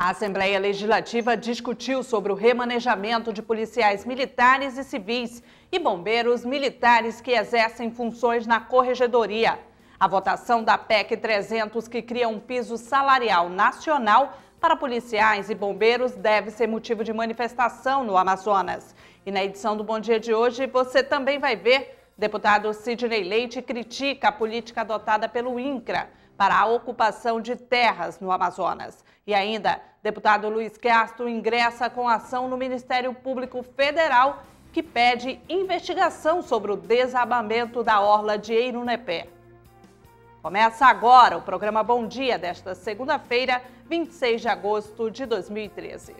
A Assembleia Legislativa discutiu sobre o remanejamento de policiais militares e civis e bombeiros militares que exercem funções na Corregedoria. A votação da PEC 300, que cria um piso salarial nacional para policiais e bombeiros, deve ser motivo de manifestação no Amazonas. E na edição do Bom Dia de hoje, você também vai ver: deputado Sidney Leite critica a política adotada pelo INCRA para a ocupação de terras no Amazonas. E ainda, deputado Luiz Castro ingressa com ação no Ministério Público Federal, que pede investigação sobre o desabamento da orla de Eirunepé. Começa agora o programa Bom Dia desta segunda-feira, 26 de agosto de 2013.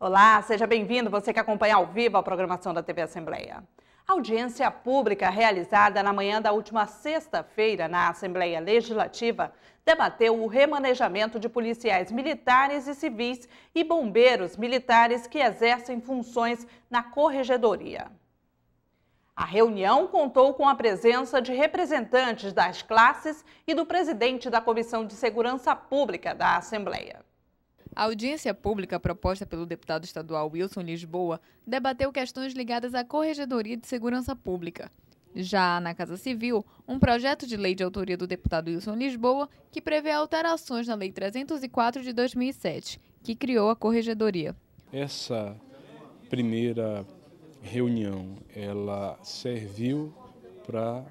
Olá, seja bem-vindo, você que acompanha ao vivo a programação da TV Assembleia. A audiência pública realizada na manhã da última sexta-feira na Assembleia Legislativa debateu o remanejamento de policiais militares e civis e bombeiros militares que exercem funções na Corregedoria. A reunião contou com a presença de representantes das classes e do presidente da Comissão de Segurança Pública da Assembleia. A audiência pública proposta pelo deputado estadual Wilson Lisboa debateu questões ligadas à Corregedoria de Segurança Pública. Já na Casa Civil, um projeto de lei de autoria do deputado Wilson Lisboa que prevê alterações na Lei 304 de 2007, que criou a Corregedoria. Essa primeira reunião, ela serviu para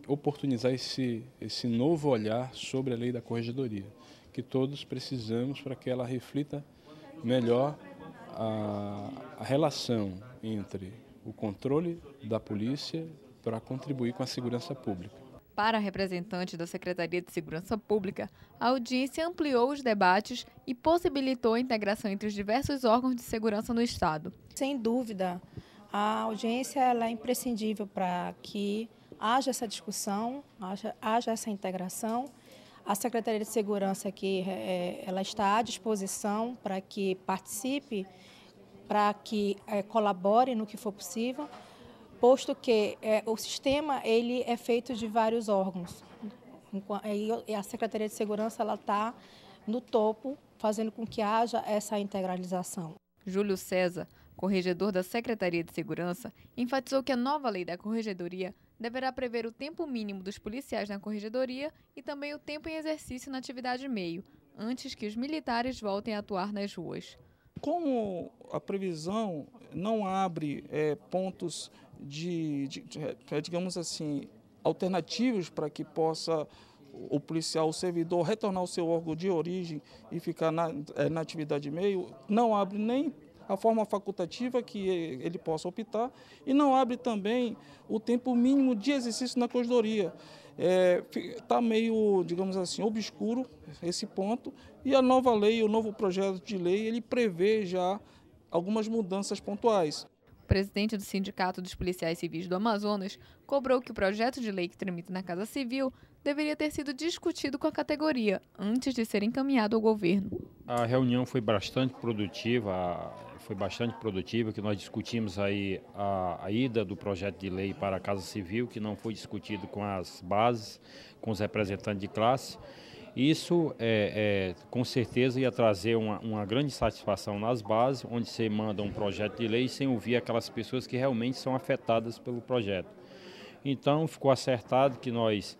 oportunizar esse novo olhar sobre a lei da Corregedoria, que todos precisamos para que ela reflita melhor a relação entre o controle da polícia para contribuir com a segurança pública. Para a representante da Secretaria de Segurança Pública, a audiência ampliou os debates e possibilitou a integração entre os diversos órgãos de segurança no Estado. Sem dúvida, a audiência ela é imprescindível para que haja essa discussão, haja essa integração. A Secretaria de Segurança aqui, ela está à disposição para que participe, para que colabore no que for possível, posto que o sistema ele é feito de vários órgãos. E a Secretaria de Segurança ela está no topo, fazendo com que haja essa integralização. Júlio César, corregedor da Secretaria de Segurança, enfatizou que a nova lei da Corregedoria deverá prever o tempo mínimo dos policiais na Corregedoria e também o tempo em exercício na atividade meio, antes que os militares voltem a atuar nas ruas. Como a previsão não abre pontos digamos assim, alternativos para que possa o policial, o servidor, retornar ao seu órgão de origem e ficar na atividade meio, não abre nem a forma facultativa que ele possa optar e não abre também o tempo mínimo de exercício na Corregedoria. Está meio, digamos assim, obscuro esse ponto e a nova lei, o novo projeto de lei, ele prevê já algumas mudanças pontuais. O presidente do Sindicato dos Policiais Civis do Amazonas cobrou que o projeto de lei que tramita na Casa Civil deveria ter sido discutido com a categoria antes de ser encaminhado ao governo. A reunião foi bastante produtiva, que nós discutimos aí a ida do projeto de lei para a Casa Civil, que não foi discutido com as bases, com os representantes de classe. Isso com certeza ia trazer uma grande satisfação nas bases, onde você manda um projeto de lei sem ouvir aquelas pessoas que realmente são afetadas pelo projeto. Então ficou acertado que nós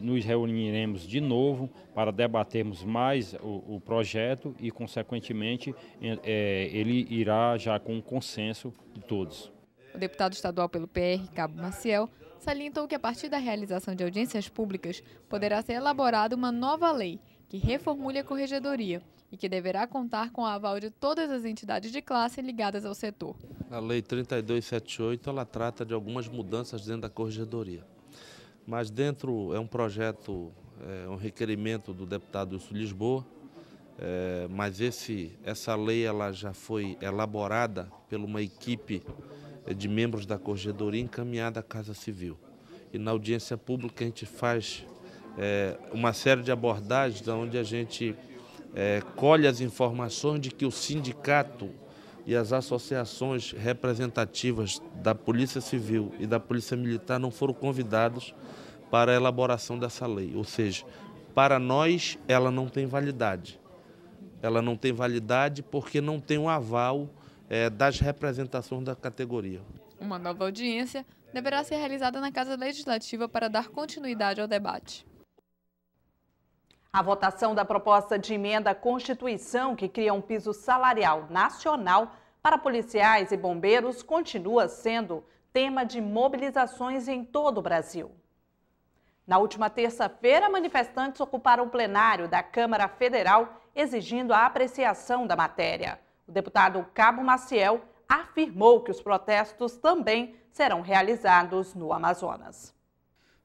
nos reuniremos de novo para debatermos mais o projeto e, consequentemente, ele irá já com um consenso de todos. O deputado estadual pelo PR, Cabo Maciel, salientou que a partir da realização de audiências públicas poderá ser elaborada uma nova lei que reformule a Corregedoria e que deverá contar com o aval de todas as entidades de classe ligadas ao setor. A Lei 3278 ela trata de algumas mudanças dentro da Corregedoria, mas dentro é um projeto, um requerimento do deputado Wilson Lisboa, mas essa lei ela já foi elaborada por uma equipe de membros da Corregedoria encaminhada à Casa Civil. e na audiência pública a gente faz uma série de abordagens onde a gente colhe as informações de que o sindicato e as associações representativas da Polícia Civil e da Polícia Militar não foram convidados para a elaboração dessa lei. Ou seja, para nós ela não tem validade. Ela não tem validade porque não tem um aval das representações da categoria. Uma nova audiência deverá ser realizada na Casa Legislativa para dar continuidade ao debate. A votação da proposta de emenda à Constituição que cria um piso salarial nacional para policiais e bombeiros continua sendo tema de mobilizações em todo o Brasil. Na última terça-feira, manifestantes ocuparam o plenário da Câmara Federal exigindo a apreciação da matéria. O deputado Cabo Maciel afirmou que os protestos também serão realizados no Amazonas.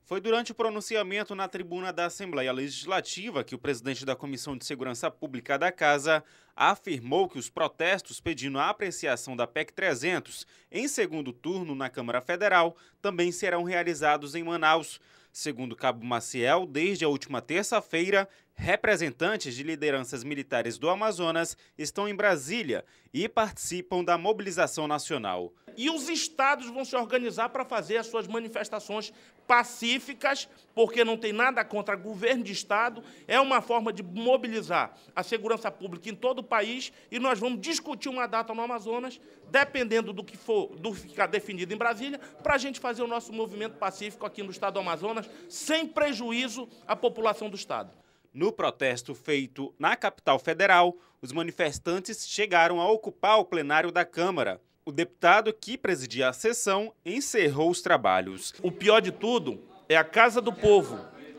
Foi durante o pronunciamento na tribuna da Assembleia Legislativa que o presidente da Comissão de Segurança Pública da Casa afirmou que os protestos pedindo a apreciação da PEC 300 em segundo turno na Câmara Federal também serão realizados em Manaus. Segundo Cabo Maciel, desde a última terça-feira, representantes de lideranças militares do Amazonas estão em Brasília e participam da mobilização nacional. E os estados vão se organizar para fazer as suas manifestações pacíficas, porque não tem nada contra o governo de estado, é uma forma de mobilizar a segurança pública em todo o país e nós vamos discutir uma data no Amazonas, dependendo do que ficar definido em Brasília, para a gente fazer o nosso movimento pacífico aqui no estado do Amazonas, sem prejuízo à população do estado. No protesto feito na capital federal, os manifestantes chegaram a ocupar o plenário da Câmara. O deputado que presidia a sessão encerrou os trabalhos. O pior de tudo é a Casa do Povo,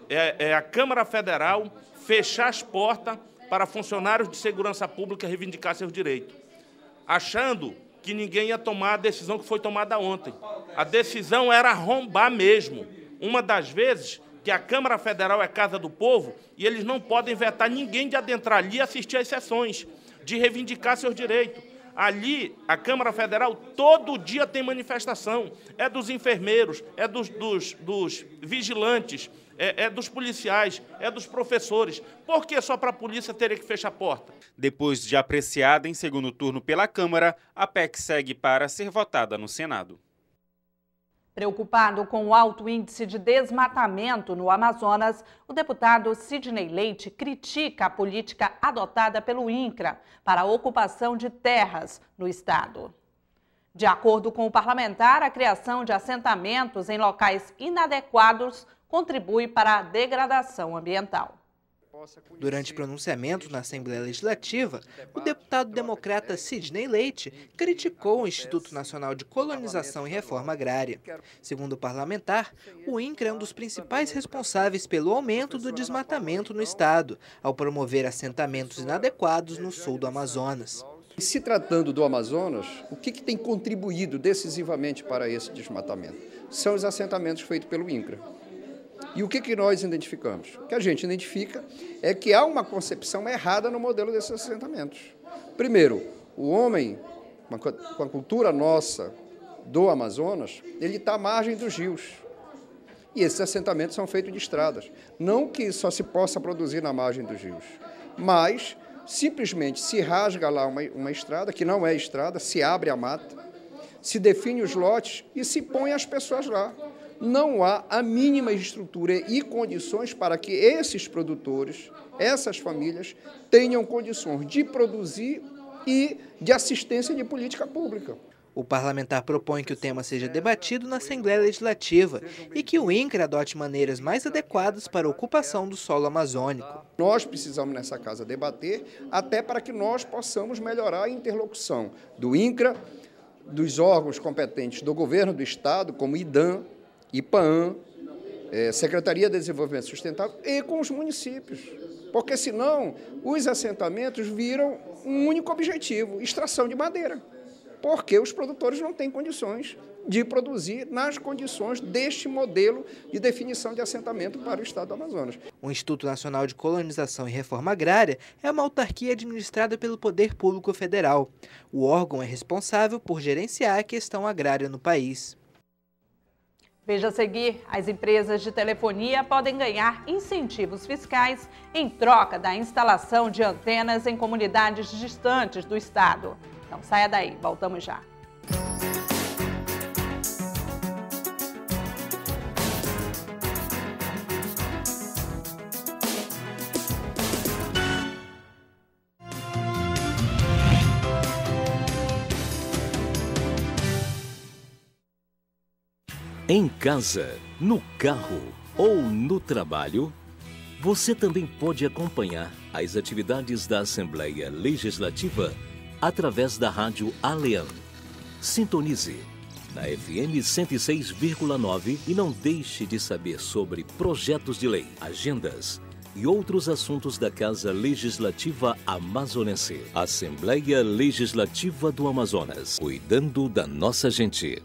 é a Câmara Federal fechar as portas para funcionários de segurança pública reivindicar seus direitos, achando que ninguém ia tomar a decisão que foi tomada ontem. A decisão era arrombar mesmo. Uma das vezes que a Câmara Federal é Casa do Povo e eles não podem vetar ninguém de adentrar ali e assistir às sessões, de reivindicar seus direitos. Ali, a Câmara Federal, todo dia tem manifestação. É dos enfermeiros, é dos vigilantes, é dos policiais, é dos professores. Por que só para a polícia teria que fechar a porta? Depois de apreciada em segundo turno pela Câmara, a PEC segue para ser votada no Senado. Preocupado com o alto índice de desmatamento no Amazonas, o deputado Sidney Leite critica a política adotada pelo INCRA para a ocupação de terras no estado. De acordo com o parlamentar, a criação de assentamentos em locais inadequados contribui para a degradação ambiental. Durante pronunciamento na Assembleia Legislativa, o deputado democrata Sidney Leite criticou o Instituto Nacional de Colonização e Reforma Agrária. Segundo o parlamentar, o INCRA é um dos principais responsáveis pelo aumento do desmatamento no estado, ao promover assentamentos inadequados no sul do Amazonas. Se tratando do Amazonas, o que tem contribuído decisivamente para esse desmatamento? São os assentamentos feitos pelo INCRA. E o que nós identificamos? O que a gente identifica é que há uma concepção errada no modelo desses assentamentos. Primeiro, o homem, com a cultura nossa do Amazonas, ele está à margem dos rios. E esses assentamentos são feitos de estradas. Não que só se possa produzir na margem dos rios, mas simplesmente se rasga lá uma estrada, que não é estrada, se abre a mata, se define os lotes e se põe as pessoas lá. Não há a mínima estrutura e condições para que esses produtores, essas famílias, tenham condições de produzir e de assistência de política pública. O parlamentar propõe que o tema seja debatido na Assembleia Legislativa e que o INCRA adote maneiras mais adequadas para a ocupação do solo amazônico. Nós precisamos nessa casa debater até para que nós possamos melhorar a interlocução do INCRA, dos órgãos competentes do governo do estado, como IDAM, IPAAM, Secretaria de Desenvolvimento Sustentável e com os municípios. Porque senão os assentamentos viram um único objetivo, extração de madeira. Porque os produtores não têm condições de produzir nas condições deste modelo de definição de assentamento para o estado do Amazonas. O Instituto Nacional de Colonização e Reforma Agrária é uma autarquia administrada pelo Poder Público Federal. O órgão é responsável por gerenciar a questão agrária no país. Veja a seguir, as empresas de telefonia podem ganhar incentivos fiscais em troca da instalação de antenas em comunidades distantes do estado. Não saia daí, voltamos já. Em casa, no carro ou no trabalho, você também pode acompanhar as atividades da Assembleia Legislativa através da Rádio Alean. Sintonize na FM 106,9 e não deixe de saber sobre projetos de lei, agendas e outros assuntos da Casa Legislativa Amazonense. Assembleia Legislativa do Amazonas, cuidando da nossa gente.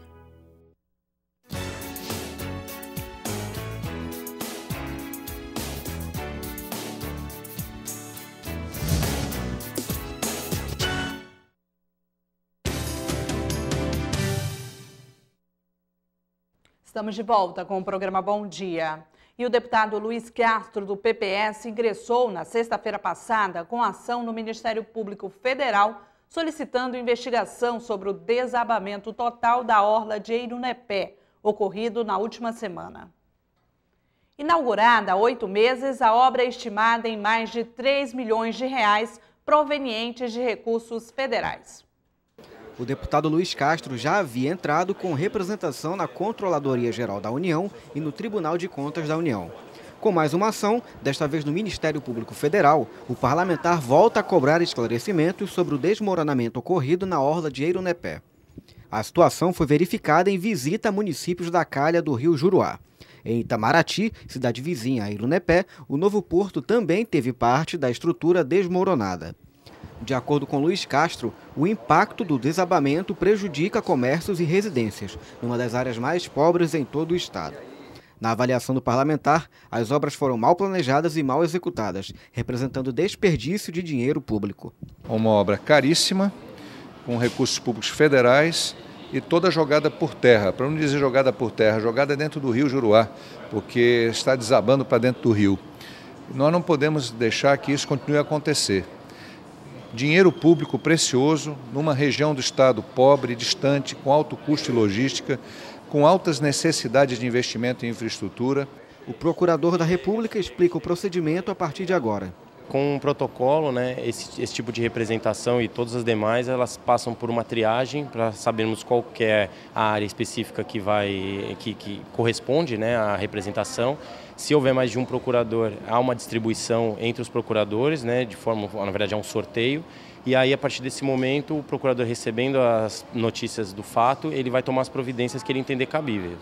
Estamos de volta com o programa Bom Dia. E o deputado Luiz Castro, do PPS, ingressou na sexta-feira passada com ação no Ministério Público Federal, solicitando investigação sobre o desabamento total da orla de Eirunepé, ocorrido na última semana. Inaugurada há 8 meses, a obra é estimada em mais de 3 milhões de reais provenientes de recursos federais. O deputado Luiz Castro já havia entrado com representação na Controladoria Geral da União e no Tribunal de Contas da União. Com mais uma ação, desta vez no Ministério Público Federal, o parlamentar volta a cobrar esclarecimentos sobre o desmoronamento ocorrido na orla de Eirunepé. A situação foi verificada em visita a municípios da calha do rio Juruá. Em Itamaraty, cidade vizinha a Eirunepé, o novo porto também teve parte da estrutura desmoronada. De acordo com Luiz Castro, o impacto do desabamento prejudica comércios e residências, numa das áreas mais pobres em todo o estado. Na avaliação do parlamentar, as obras foram mal planejadas e mal executadas, representando desperdício de dinheiro público. Uma obra caríssima, com recursos públicos federais e toda jogada por terra, para não dizer jogada por terra, jogada dentro do rio Juruá, porque está desabando para dentro do rio. Nós não podemos deixar que isso continue a acontecer. Dinheiro público precioso numa região do estado pobre, distante, com alto custo e logística, com altas necessidades de investimento em infraestrutura. O procurador da República explica o procedimento a partir de agora. Com um protocolo, esse tipo de representação e todas as demais, elas passam por uma triagem para sabermos qual que é a área específica que corresponde, à representação. Se houver mais de um procurador, há uma distribuição entre os procuradores, de forma, na verdade, é um sorteio. E aí, a partir desse momento, o procurador recebendo as notícias do fato, ele vai tomar as providências que ele entender cabível.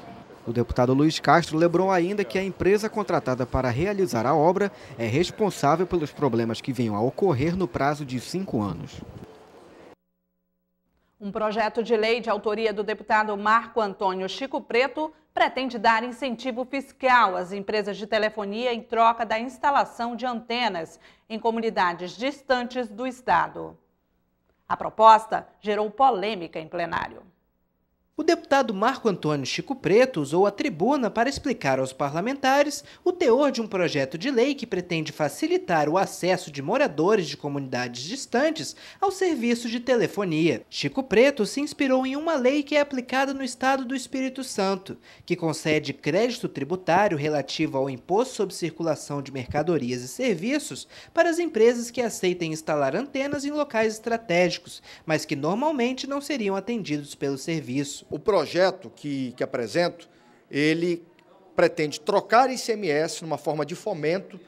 O deputado Luiz Castro lembrou ainda que a empresa contratada para realizar a obra é responsável pelos problemas que venham a ocorrer no prazo de 5 anos. Um projeto de lei de autoria do deputado Marco Antônio Chico Preto pretende dar incentivo fiscal às empresas de telefonia em troca da instalação de antenas em comunidades distantes do estado. A proposta gerou polêmica em plenário. O deputado Marco Antônio Chico Preto usou a tribuna para explicar aos parlamentares o teor de um projeto de lei que pretende facilitar o acesso de moradores de comunidades distantes ao serviço de telefonia. Chico Preto se inspirou em uma lei que é aplicada no estado do Espírito Santo, que concede crédito tributário relativo ao imposto sobre circulação de mercadorias e serviços para as empresas que aceitem instalar antenas em locais estratégicos, mas que normalmente não seriam atendidos pelo serviço. O projeto que apresento, ele pretende trocar ICMS numa forma de fomento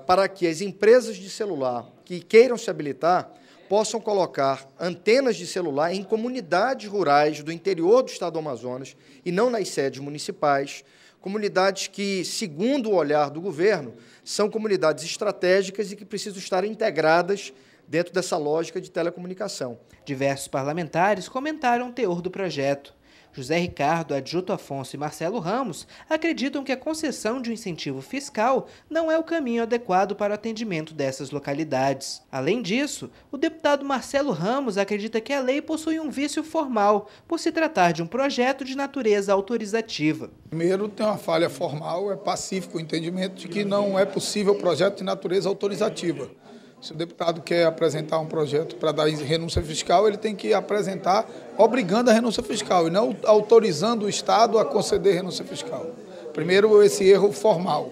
para que as empresas de celular que queiram se habilitar possam colocar antenas de celular em comunidades rurais do interior do estado do Amazonas e não nas sedes municipais, comunidades que, segundo o olhar do governo, são comunidades estratégicas e que precisam estar integradas dentro dessa lógica de telecomunicação. Diversos parlamentares comentaram o teor do projeto. José Ricardo, Adjuto Afonso e Marcelo Ramos acreditam que a concessão de um incentivo fiscal não é o caminho adequado para o atendimento dessas localidades. Além disso, o deputado Marcelo Ramos acredita que a lei possui um vício formal, por se tratar de um projeto de natureza autorizativa. Primeiro, tem uma falha formal, é pacífico o entendimento de que não é possível projeto de natureza autorizativa. Se o deputado quer apresentar um projeto para dar renúncia fiscal, ele tem que apresentar obrigando a renúncia fiscal e não autorizando o Estado a conceder renúncia fiscal. Primeiro, esse erro formal.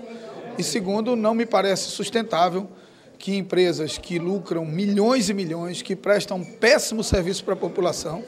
E segundo, não me parece sustentável que empresas que lucram milhões e milhões, que prestam péssimo serviço para a população,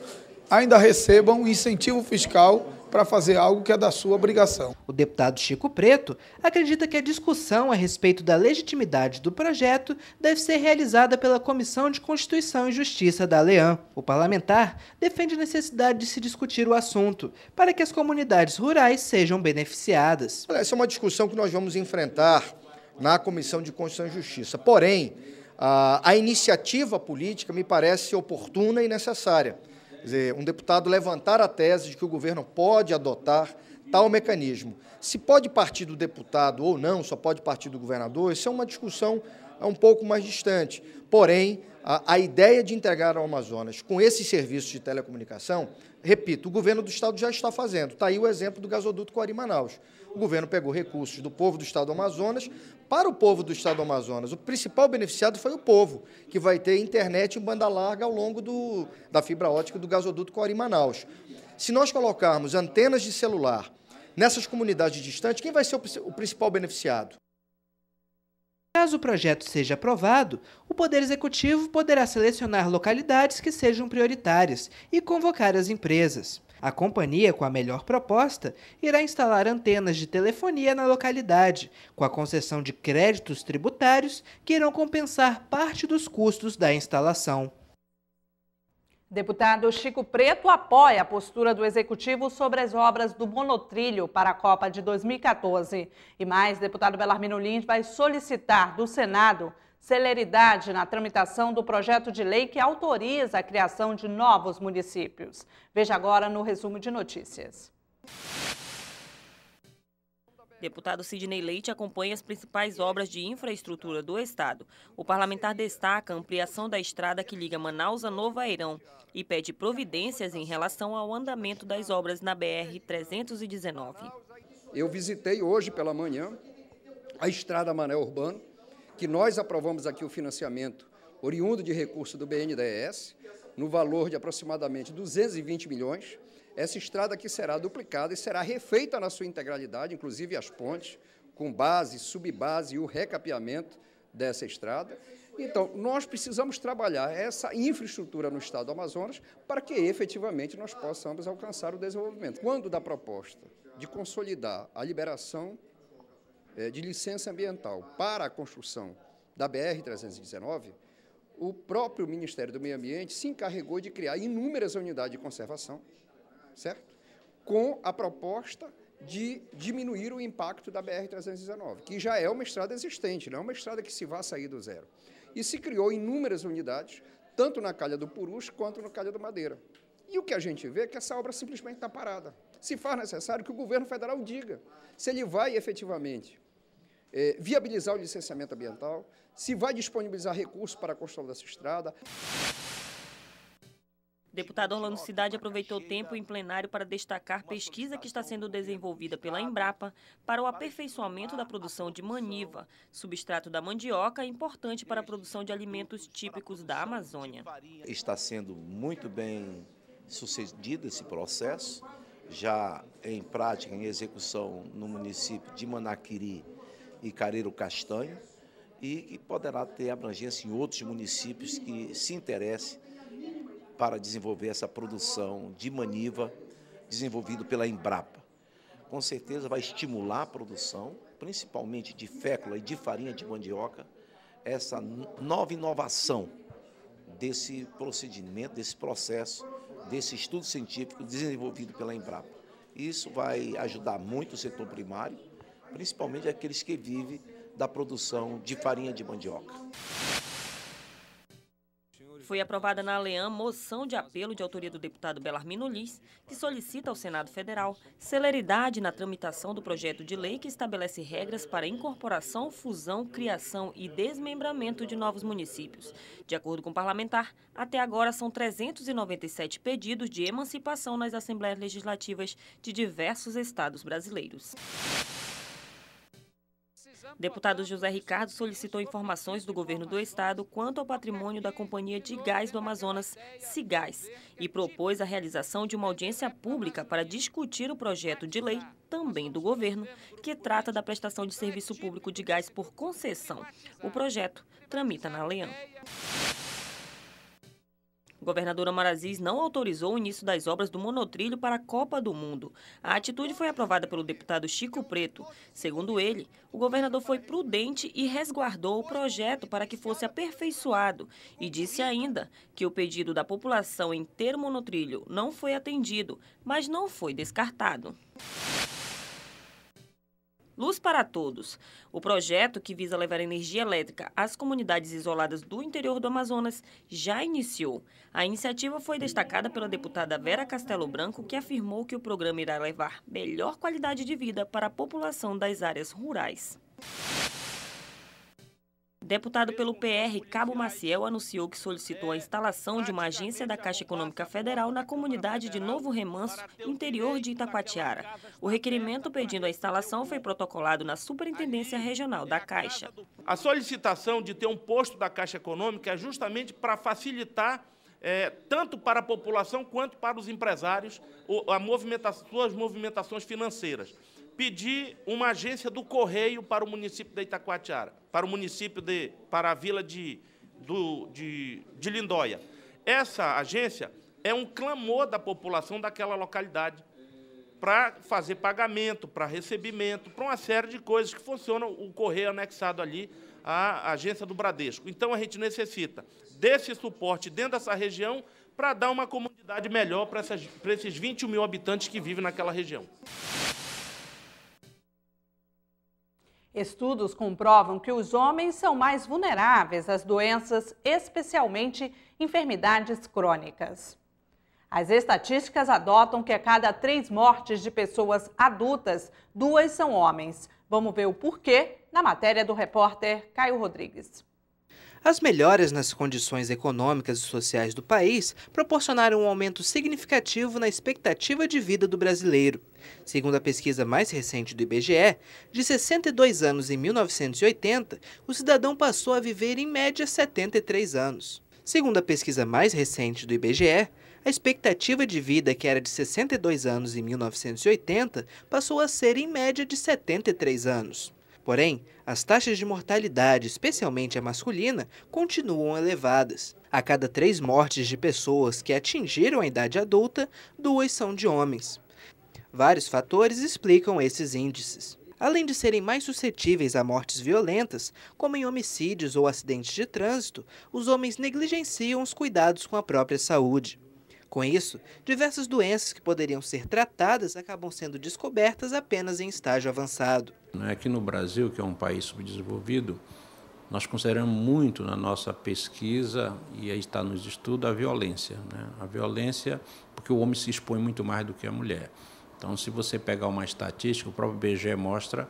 ainda recebam incentivo fiscal para fazer algo que é da sua obrigação. O deputado Chico Preto acredita que a discussão a respeito da legitimidade do projeto deve ser realizada pela Comissão de Constituição e Justiça da ALEAN. O parlamentar defende a necessidade de se discutir o assunto para que as comunidades rurais sejam beneficiadas. Essa é uma discussão que nós vamos enfrentar na Comissão de Constituição e Justiça. Porém, a iniciativa política me parece oportuna e necessária. Quer dizer, um deputado levantar a tese de que o governo pode adotar tal mecanismo. Se pode partir do deputado ou não, só pode partir do governador, isso é uma discussão um pouco mais distante. Porém, a ideia de integrar o Amazonas com esses serviços de telecomunicação, repito, o governo do Estado já está fazendo. Está aí o exemplo do gasoduto Coari-Manaus. O governo pegou recursos do povo do Estado do Amazonas para o povo do Estado do Amazonas. O principal beneficiado foi o povo, que vai ter internet em banda larga ao longo da fibra ótica do gasoduto Coari-Manaus. Se nós colocarmos antenas de celular nessas comunidades distantes, quem vai ser o principal beneficiado? Caso o projeto seja aprovado, o Poder Executivo poderá selecionar localidades que sejam prioritárias e convocar as empresas. A companhia, com a melhor proposta, irá instalar antenas de telefonia na localidade, com a concessão de créditos tributários que irão compensar parte dos custos da instalação. Deputado Chico Preto apoia a postura do Executivo sobre as obras do monotrilho para a Copa de 2014. E mais, deputado Belarmino Lins vai solicitar do Senado celeridade na tramitação do projeto de lei que autoriza a criação de novos municípios. Veja agora no resumo de notícias. Deputado Sidney Leite acompanha as principais obras de infraestrutura do Estado. O parlamentar destaca a ampliação da estrada que liga Manaus a Novo Airão e pede providências em relação ao andamento das obras na BR-319. Eu visitei hoje pela manhã a estrada Manel Urbano, que nós aprovamos aqui o financiamento oriundo de recurso do BNDES, no valor de aproximadamente 220 milhões. Essa estrada aqui será duplicada e será refeita na sua integralidade, inclusive as pontes, com base, subbase e o recapeamento dessa estrada. Então, nós precisamos trabalhar essa infraestrutura no Estado do Amazonas para que, efetivamente, nós possamos alcançar o desenvolvimento. Quando da proposta de consolidar a liberação de licença ambiental para a construção da BR-319, o próprio Ministério do Meio Ambiente se encarregou de criar inúmeras unidades de conservação, certo? Com a proposta de diminuir o impacto da BR-319, que já é uma estrada existente, não é uma estrada que se vá sair do zero. E se criou inúmeras unidades, tanto na Calha do Purus quanto na Calha do Madeira. E o que a gente vê é que essa obra simplesmente está parada. Se faz necessário que o governo federal diga se ele vai efetivamente viabilizar o licenciamento ambiental, se vai disponibilizar recursos para a construção dessa estrada. Deputado Orlando Cidade aproveitou o tempo em plenário para destacar pesquisa que está sendo desenvolvida pela Embrapa para o aperfeiçoamento da produção de maniva, substrato da mandioca importante para a produção de alimentos típicos da Amazônia. Está sendo muito bem sucedido esse processo, já em prática, em execução no município de Manaquiri e Careiro Castanho, e que poderá ter abrangência em outros municípios que se interessem para desenvolver essa produção de maniva desenvolvido pela Embrapa. Com certeza vai estimular a produção, principalmente de fécula e de farinha de mandioca, essa nova inovação desse procedimento, desse processo, desse estudo científico desenvolvido pela Embrapa. Isso vai ajudar muito o setor primário, principalmente aqueles que vivem da produção de farinha de mandioca. Foi aprovada na ALEAM moção de apelo de autoria do deputado Belarmino Liz, que solicita ao Senado Federal celeridade na tramitação do projeto de lei que estabelece regras para incorporação, fusão, criação e desmembramento de novos municípios. De acordo com o parlamentar, até agora são 397 pedidos de emancipação nas Assembleias Legislativas de diversos estados brasileiros. Deputado José Ricardo solicitou informações do governo do estado quanto ao patrimônio da Companhia de Gás do Amazonas, Cigás, e propôs a realização de uma audiência pública para discutir o projeto de lei, também do governo, que trata da prestação de serviço público de gás por concessão. O projeto tramita na ALEAM. O governador Omar Aziz não autorizou o início das obras do monotrilho para a Copa do Mundo. A atitude foi aprovada pelo deputado Chico Preto. Segundo ele, o governador foi prudente e resguardou o projeto para que fosse aperfeiçoado e disse ainda que o pedido da população em ter o monotrilho não foi atendido, mas não foi descartado. Luz para Todos. O projeto, que visa levar energia elétrica às comunidades isoladas do interior do Amazonas, já iniciou. A iniciativa foi destacada pela deputada Vera Castelo Branco, que afirmou que o programa irá levar melhor qualidade de vida para a população das áreas rurais. Deputado pelo PR, Cabo Maciel, anunciou que solicitou a instalação de uma agência da Caixa Econômica Federal na comunidade de Novo Remanso, interior de Itacoatiara. O requerimento pedindo a instalação foi protocolado na Superintendência Regional da Caixa. A solicitação de ter um posto da Caixa Econômica é justamente para facilitar, tanto para a população quanto para os empresários, suas movimentações financeiras. Pedir uma agência do Correio para o município de Itacoatiara, para a vila de Lindóia. Essa agência é um clamor da população daquela localidade para fazer pagamento, para recebimento, para uma série de coisas que funcionam, o Correio anexado ali à agência do Bradesco. Então, a gente necessita desse suporte dentro dessa região para dar uma comunidade melhor para esses 21 mil habitantes que vivem naquela região. Estudos comprovam que os homens são mais vulneráveis às doenças, especialmente enfermidades crônicas. As estatísticas adotam que a cada 3 mortes de pessoas adultas, 2 são homens. Vamos ver o porquê na matéria do repórter Caio Rodrigues. As melhoras nas condições econômicas e sociais do país proporcionaram um aumento significativo na expectativa de vida do brasileiro. Segundo a pesquisa mais recente do IBGE, de 62 anos em 1980, o cidadão passou a viver em média 73 anos. Segundo a pesquisa mais recente do IBGE, a expectativa de vida, que era de 62 anos em 1980, passou a ser em média de 73 anos. Porém, as taxas de mortalidade, especialmente a masculina, continuam elevadas. A cada 3 mortes de pessoas que atingiram a idade adulta, 2 são de homens. Vários fatores explicam esses índices. Além de serem mais suscetíveis a mortes violentas, como em homicídios ou acidentes de trânsito, os homens negligenciam os cuidados com a própria saúde. Com isso, diversas doenças que poderiam ser tratadas acabam sendo descobertas apenas em estágio avançado. Aqui no Brasil, que é um país subdesenvolvido, nós consideramos muito na nossa pesquisa, e aí está nos estudos, a violência. A violência, porque o homem se expõe muito mais do que a mulher. Então, se você pegar uma estatística, o próprio IBGE mostra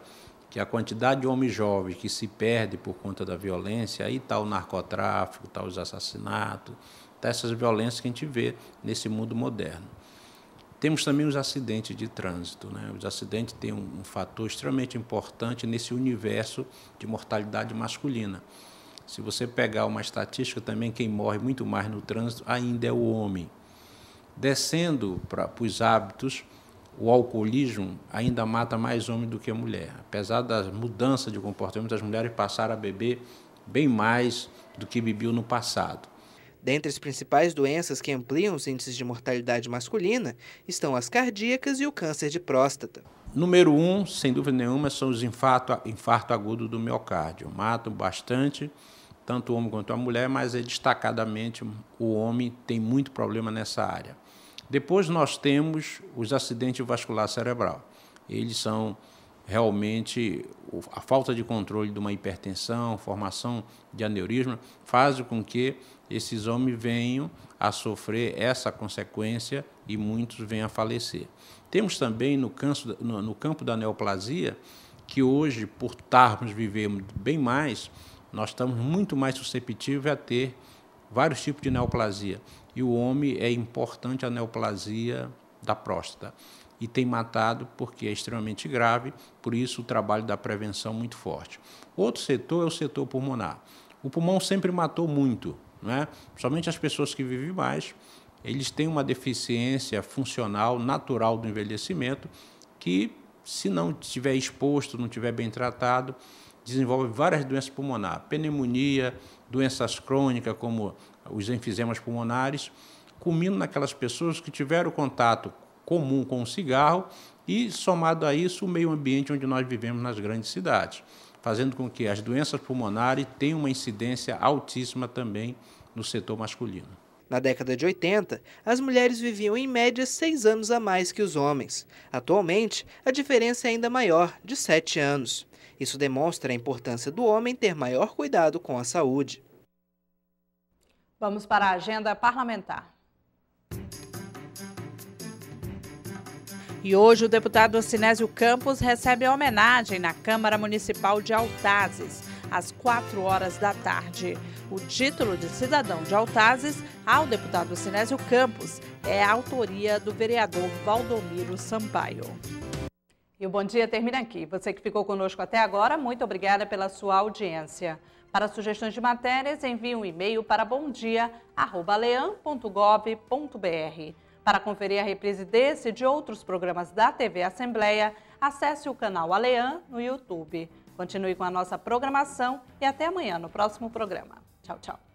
que a quantidade de homens jovens que se perde por conta da violência, aí está o narcotráfico, está os assassinatos, está essas violências que a gente vê nesse mundo moderno. Temos também os acidentes de trânsito. Os acidentes têm um fator extremamente importante nesse universo de mortalidade masculina. Se você pegar uma estatística também, quem morre muito mais no trânsito ainda é o homem. Descendo para os hábitos, o alcoolismo ainda mata mais homem do que mulher. Apesar das mudanças de comportamento, as mulheres passaram a beber bem mais do que bebiam no passado. Dentre as principais doenças que ampliam os índices de mortalidade masculina estão as cardíacas e o câncer de próstata. Número 1, sem dúvida nenhuma, são os infarto agudo do miocárdio. Matam bastante, tanto o homem quanto a mulher, mas destacadamente o homem tem muito problema nessa área. Depois nós temos os acidentes vasculares cerebrais. Eles são realmente a falta de controle de uma hipertensão, formação de aneurisma, faz com que esses homens venham a sofrer essa consequência e muitos venham a falecer. Temos também no campo da neoplasia, que hoje, por estarmos vivendo bem mais, nós estamos muito mais susceptíveis a ter vários tipos de neoplasia. E o homem é importante a neoplasia da próstata. E tem matado porque é extremamente grave, por isso o trabalho da prevenção é muito forte. Outro setor é o setor pulmonar. O pulmão sempre matou muito, não é? Somente as pessoas que vivem mais, eles têm uma deficiência funcional natural do envelhecimento que, se não estiver exposto, não estiver bem tratado, desenvolve várias doenças pulmonares, pneumonia, doenças crônicas como os enfisemas pulmonares, culminam naquelas pessoas que tiveram contato comum com o cigarro e, somado a isso, o meio ambiente onde nós vivemos nas grandes cidades, fazendo com que as doenças pulmonares tenham uma incidência altíssima também no setor masculino. Na década de 80, as mulheres viviam em média 6 anos a mais que os homens. Atualmente, a diferença é ainda maior, de 7 anos. Isso demonstra a importância do homem ter maior cuidado com a saúde. Vamos para a agenda parlamentar. E hoje o deputado Sinésio Campos recebe a homenagem na Câmara Municipal de Altazes, às 4 horas da tarde. O título de cidadão de Altazes ao deputado Sinésio Campos é a autoria do vereador Valdomiro Sampaio. E o Bom Dia termina aqui. Você que ficou conosco até agora, muito obrigada pela sua audiência. Para sugestões de matérias, envie um e-mail para bomdia@alean.gov.br. Para conferir a reprise desse e de outros programas da TV Assembleia, acesse o canal Alean no YouTube. Continue com a nossa programação e até amanhã no próximo programa. Tchau, tchau.